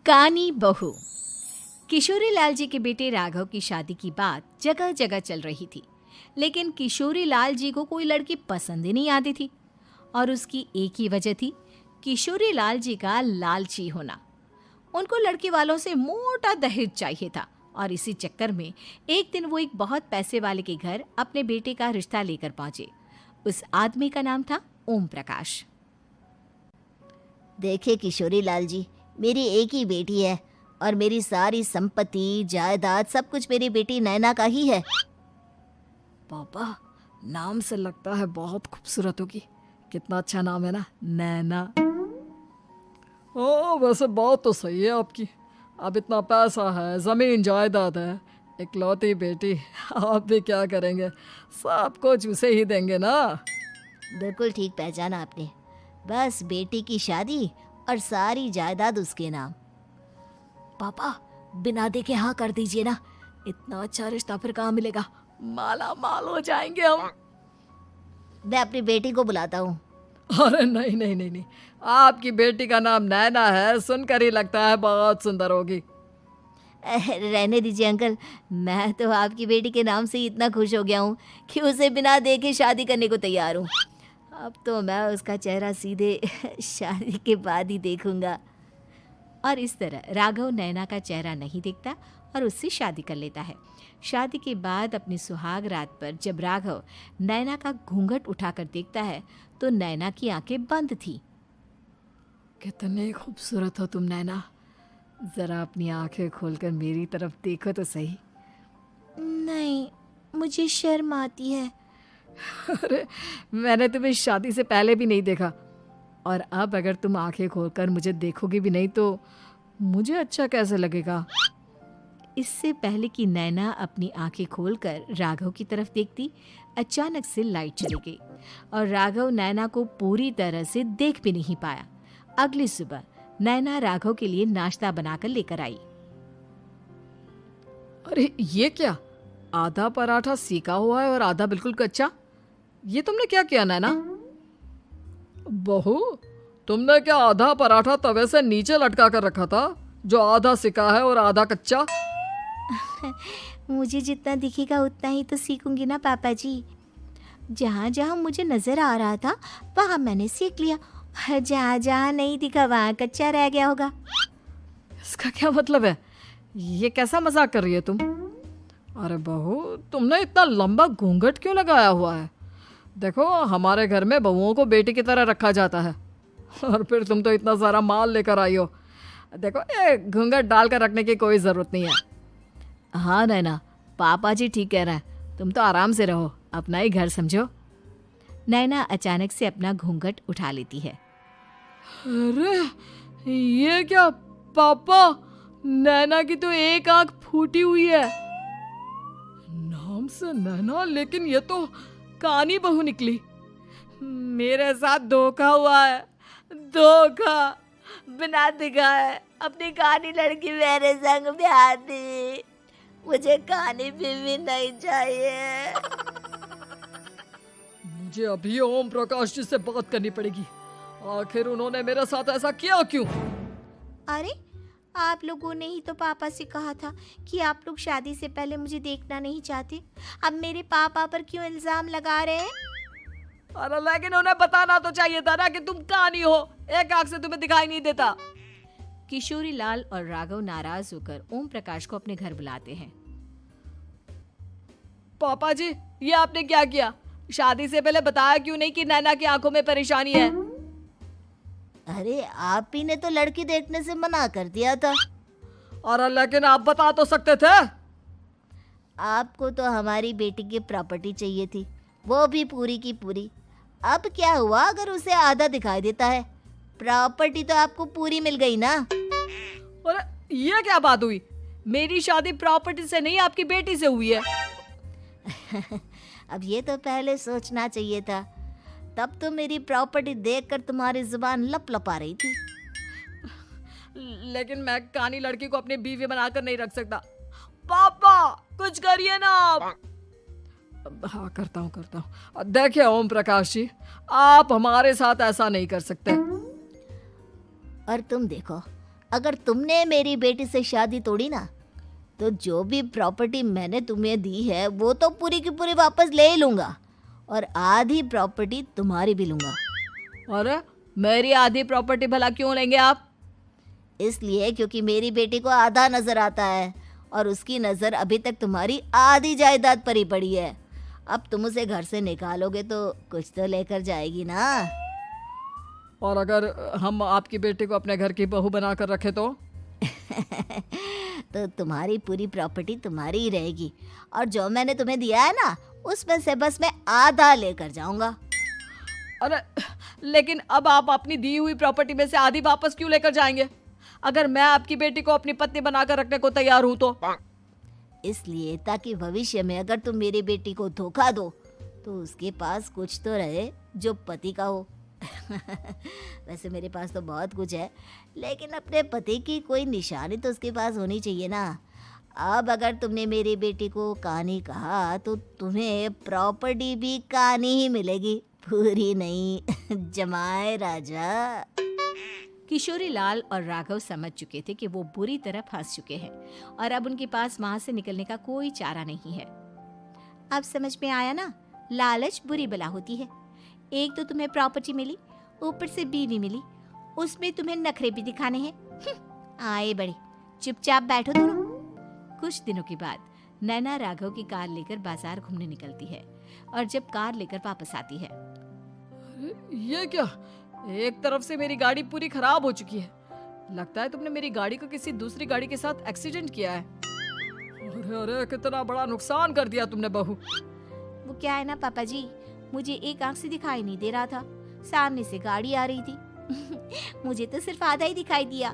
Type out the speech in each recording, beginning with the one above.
कानी बहू। किशोरी लाल जी के बेटे राघव की शादी की बात जगह जगह चल रही थी, लेकिन किशोरी लाल जी को कोई लड़की पसंद ही नहीं आती थी। और उसकी एक ही वजह थी, किशोरी लाल जी का लालची होना। उनको लड़की वालों से मोटा दहेज चाहिए था और इसी चक्कर में एक दिन वो एक बहुत पैसे वाले के घर अपने बेटे का रिश्ता लेकर पहुंचे। उस आदमी का नाम था ओम प्रकाश। देखिए किशोरी लाल जी, मेरी एक ही बेटी है और मेरी सारी संपत्ति जायदाद सब कुछ मेरी बेटी नैना का ही है। पापा, नाम से लगता है बहुत खूबसूरत होगी। कितना अच्छा नाम है ना, नैना। ओ, वैसे बात तो सही है आपकी। अब इतना पैसा है, जमीन जायदाद है, इकलौती बेटी, आप भी क्या करेंगे? सब कुछ उसे ही देंगे ना। बिल्कुल ठीक पहचाना आपने। बस बेटी की शादी और सारी जायदाद उसके नाम। पापा, बिना देखे हाँ कर दीजिए ना। इतना अच्छा रिश्ता फिर कहाँ मिलेगा? माला माल हो जाएंगे हम। मैं अपनी बेटी को बुलाता हूँ। अरे नहीं नहीं नहीं नहीं, आपकी बेटी का नाम नैना है, सुनकर ही लगता है बहुत सुंदर होगी। रहने दीजिए अंकल, मैं तो आपकी बेटी के नाम से ही इतना खुश हो गया हूँ कि उसे बिना देखे शादी करने को तैयार हूँ। अब तो मैं उसका चेहरा सीधे शादी के बाद ही देखूंगा। और इस तरह राघव नैना का चेहरा नहीं देखता और उससे शादी कर लेता है। शादी के बाद अपनी सुहाग रात पर जब राघव नैना का घूंघट उठाकर देखता है तो नैना की आंखें बंद थी। कितनी खूबसूरत हो तुम नैना, जरा अपनी आंखें खोलकर मेरी तरफ देखो तो सही। नहीं, मुझे शर्म आती है। अरे, मैंने तुम्हें शादी से पहले भी नहीं देखा, और अब अगर तुम आंखें खोलकर मुझे देखोगी भी नहीं तो मुझे अच्छा कैसे लगेगा? इससे पहले कि नैना अपनी आंखें खोलकर राघव की तरफ देखती, अचानक से लाइट चली गई और राघव नैना को पूरी तरह से देख भी नहीं पाया। अगली सुबह नैना राघव के लिए नाश्ता बनाकर लेकर आई। अरे ये क्या, आधा पराठा सीका हुआ है और आधा बिल्कुल कच्चा। ये तुमने क्या किया नैना? बहू, तुमने क्या आधा पराठा तवे से नीचे लटका कर रखा था, जो आधा सिका है और आधा कच्चा? मुझे जितना दिखेगा उतना ही तो सीखूंगी ना पापा जी। जहाँ जहाँ मुझे नजर आ रहा था वहाँ मैंने सीख लिया, जहाँ जहाँ नहीं दिखा वहाँ कच्चा रह गया होगा। इसका क्या मतलब है? ये कैसा मजाक कर रही है तुम? अरे बहू, तुमने इतना लंबा घूंघट क्यों लगाया हुआ है? देखो, हमारे घर में बहुओं को बेटी की तरह रखा जाता है, और फिर तुम तो इतना सारा माल लेकर आई हो। देखो, ये घूंघट डालकर रखने की कोई ज़रूरत नहीं है। हाँ नैना, पापा जी ठीक कह रहे हैं, तुम तो आराम से रहो, अपना ही घर समझो। नैना अचानक से अपना घूंघट उठा लेती है। अरे ये क्या पापा, नैना की तो एक आंख फूटी हुई है। नाम से नैना, लेकिन ये तो कानी बहू निकली। मेरे साथ धोखा हुआ है, धोखा। बिना दिखाए अपनी कानी लड़की मेरे संग ब्याह दी। मुझे कानी बीवी नहीं चाहिए। मुझे अभी ओम प्रकाश जी से बात करनी पड़ेगी। आखिर उन्होंने मेरे साथ ऐसा किया क्यों? अरे, आप लोगों ने ही तो पापा से कहा था कि आप लोग शादी से पहले मुझे देखना नहीं चाहते। अब मेरे पापा पर क्यों इल्जाम लगा रहे हैं? अरे लेकिन उन्हें बताना तो चाहिए था ना कि तुम कानी हो, एक आंख से तुम्हें दिखाई नहीं देता। किशोरी लाल और राघव नाराज होकर ओम प्रकाश को अपने घर बुलाते हैं। पापा जी, ये आपने क्या किया? शादी से पहले बताया क्यों नहीं कि नैना की आंखों में परेशानी है? अरे, आप ही ने तो लड़की देखने से मना कर दिया था। अरे लेकिन आप बता तो सकते थे। आपको तो हमारी बेटी की प्रॉपर्टी चाहिए थी, वो भी पूरी की पूरी। अब क्या हुआ अगर उसे आधा दिखाई देता है? प्रॉपर्टी तो आपको पूरी मिल गई ना। अरे ये क्या बात हुई? मेरी शादी प्रॉपर्टी से नहीं, आपकी बेटी से हुई है। अब ये तो पहले सोचना चाहिए था, तब तो मेरी प्रॉपर्टी देखकर तुम्हारी जुबान लप लपा रही थी। लेकिन मैं कानी लड़की को अपनी बीवी बनाकर नहीं रख सकता। पापा, कुछ करिए ना आप। हाँ, करता हूँ। देखिए ओम प्रकाश जी, आप हमारे साथ ऐसा नहीं कर सकते। और तुम देखो, अगर तुमने मेरी बेटी से शादी तोड़ी ना, तो जो भी प्रॉपर्टी मैंने तुम्हें दी है वो तो पूरी की पूरी वापस ले ही लूँगा, और आधी प्रॉपर्टी तुम्हारी भी लूँगा। अरे मेरी आधी प्रॉपर्टी भला क्यों लेंगे आप? इसलिए क्योंकि मेरी बेटी को आधा नज़र आता है और उसकी नज़र अभी तक तुम्हारी आधी जायदाद पर ही पड़ी है। अब तुम उसे घर से निकालोगे तो कुछ तो लेकर जाएगी ना। और अगर हम आपकी बेटी को अपने घर की बहू बना कर रखे तो? तो तुम्हारी पूरी प्रॉपर्टी तुम्हारी ही रहेगी, और जो मैंने तुम्हें दिया है ना, उसमें से बस मैं आधा लेकर जाऊंगा। अरे लेकिन अब आप अपनी दी हुई प्रॉपर्टी में से आधी वापस क्यों लेकर जाएंगे? अगर मैं आपकी बेटी को अपनी पत्नी बनाकर रखने को तैयार हूं तो? इसलिए ताकि भविष्य में अगर तुम मेरी बेटी को धोखा दो तो उसके पास कुछ तो रहे जो पति का हो। वैसे मेरे पास तो बहुत कुछ है, लेकिन अपने पति की कोई निशानी तो उसके पास होनी चाहिए ना। अब अगर तुमने मेरी बेटी को कानी कहा तो तुम्हें प्रॉपर्टी भी कानी ही मिलेगी, पूरी नहीं। जमाए राजा। किशोरी लाल और राघव समझ चुके थे कि वो बुरी तरह फंस चुके हैं और अब उनके पास वहां से निकलने का कोई चारा नहीं है। अब समझ में आया ना, लालच बुरी बला होती है। एक तो तुम्हें प्रॉपर्टी मिली, ऊपर से बीवी मिली, उसमें तुम्हें नखरे भी दिखाने हैं। आए बड़े, चुपचाप बैठो दोनों। कुछ दिनों के बाद नैना राघव की कार लेकर बाजार घूमने निकलती है और जब कार लेकर वापस आती है, ये क्या? एक तरफ से मेरी गाड़ी पूरी खराब हो चुकी है। लगता है तुमने मेरी गाड़ी को किसी दूसरी गाड़ी के साथ एक्सीडेंट किया है। अरे अरे कितना बड़ा नुकसान कर दिया तुमने बहू। वो क्या है ना पापा जी, मुझे एक आंख से दिखाई नहीं दे रहा था, सामने से गाड़ी आ रही थी। मुझे तो सिर्फ आधा ही दिखाई दिया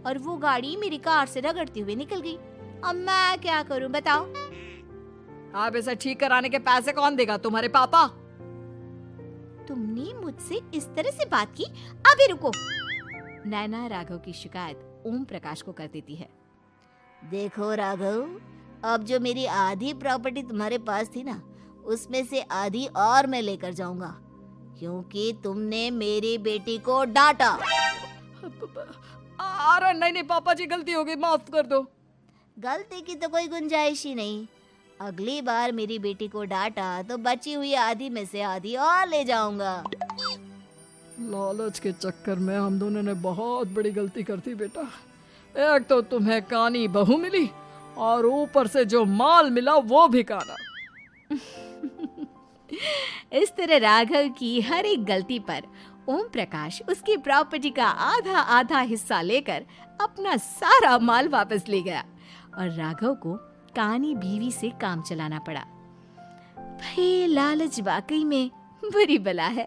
और वो गाड़ी मेरी कार से रगड़ते हुए निकल गई। अब मैं क्या करूं बताओ? आप इसे ठीक कराने के पैसे कौन देगा? तुम्हारे पापा। तुमने मुझसे इस तरह से बात की? अभी रुको। नैना राघव की शिकायत ओम प्रकाश को कर देती है। देखो राघव, अब जो मेरी आधी प्रॉपर्टी तुम्हारे पास थी ना, उसमें से आधी और मैं लेकर जाऊंगा, क्योंकि तुमने मेरी बेटी को डांटा। अरे नहीं नहीं पापा जी, गलती हो गई, माफ कर दो। गलती की तो कोई गुंजाइश ही नहीं। अगली बार मेरी बेटी को डांटा तो बची हुई आधी में से आधी और ले जाऊंगा। लालच के चक्कर में हम दोनों ने बहुत बड़ी गलती कर दी बेटा। एक तो तुम्हें कानी बहू मिली और ऊपर से जो माल मिला वो भी काना। इस तरह राघव की हर एक गलती पर ओम प्रकाश उसकी प्रॉपर्टी का आधा आधा हिस्सा लेकर अपना सारा माल वापस ले गया और राघव को कानी बीवी से काम चलाना पड़ा। भाई लालच वाकई में बुरी बला है।